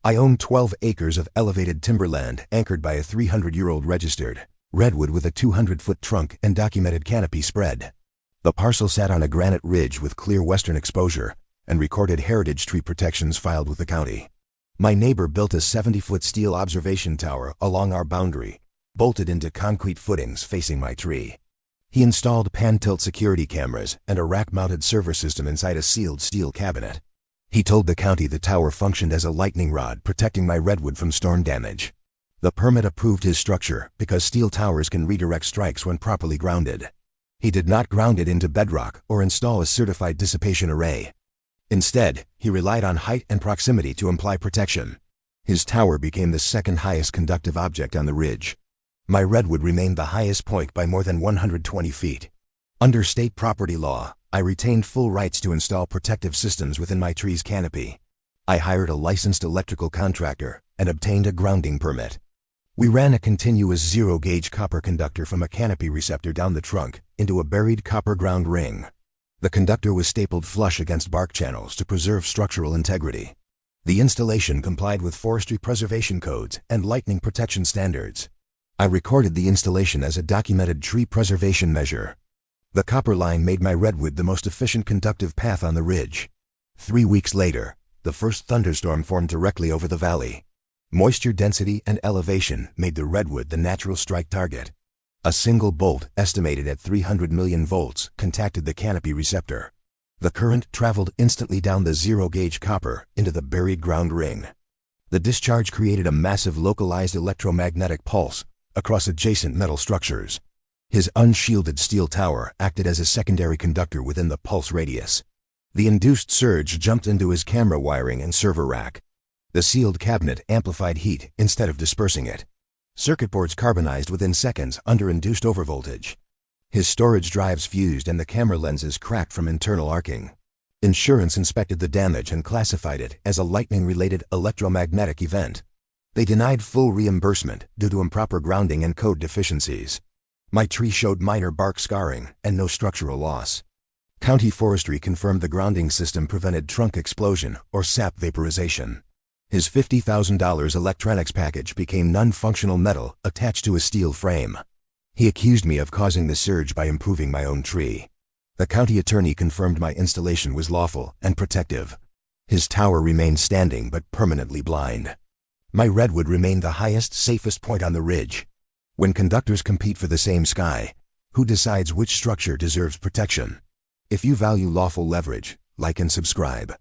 I own 12 acres of elevated timberland anchored by a 300-year-old registered redwood with a 200-foot trunk and documented canopy spread. The parcel sat on a granite ridge with clear western exposure and recorded heritage tree protections filed with the county. My neighbor built a 70-foot steel observation tower along our boundary, bolted into concrete footings facing my tree. He installed pan-tilt security cameras and a rack-mounted server system inside a sealed steel cabinet. He told the county the tower functioned as a lightning rod protecting my redwood from storm damage. The permit approved his structure because steel towers can redirect strikes when properly grounded. He did not ground it into bedrock or install a certified dissipation array. Instead, he relied on height and proximity to imply protection. His tower became the second highest conductive object on the ridge. My redwood remained the highest point by more than 120 feet. Under state property law, I retained full rights to install protective systems within my tree's canopy. I hired a licensed electrical contractor and obtained a grounding permit. We ran a continuous zero-gauge copper conductor from a canopy receptor down the trunk into a buried copper ground ring. The conductor was stapled flush against bark channels to preserve structural integrity. The installation complied with forestry preservation codes and lightning protection standards. I recorded the installation as a documented tree preservation measure. The copper line made my redwood the most efficient conductive path on the ridge. 3 weeks later, the first thunderstorm formed directly over the valley. Moisture density and elevation made the redwood the natural strike target. A single bolt, estimated at 300 million volts, contacted the canopy receptor. The current traveled instantly down the zero-gauge copper into the buried ground ring. The discharge created a massive localized electromagnetic pulse across adjacent metal structures. His unshielded steel tower acted as a secondary conductor within the pulse radius. The induced surge jumped into his camera wiring and server rack. The sealed cabinet amplified heat instead of dispersing it. Circuit boards carbonized within seconds under induced overvoltage. His storage drives fused and the camera lenses cracked from internal arcing. Insurance inspected the damage and classified it as a lightning-related electromagnetic event. They denied full reimbursement due to improper grounding and code deficiencies. My tree showed minor bark scarring and no structural loss. County Forestry confirmed the grounding system prevented trunk explosion or sap vaporization. His $50,000 electronics package became non-functional metal attached to a steel frame. He accused me of causing the surge by improving my own tree. The county attorney confirmed my installation was lawful and protective. His tower remained standing but permanently blind. My redwood remained the highest, safest point on the ridge. When conductors compete for the same sky, who decides which structure deserves protection? If you value lawful leverage, like and subscribe.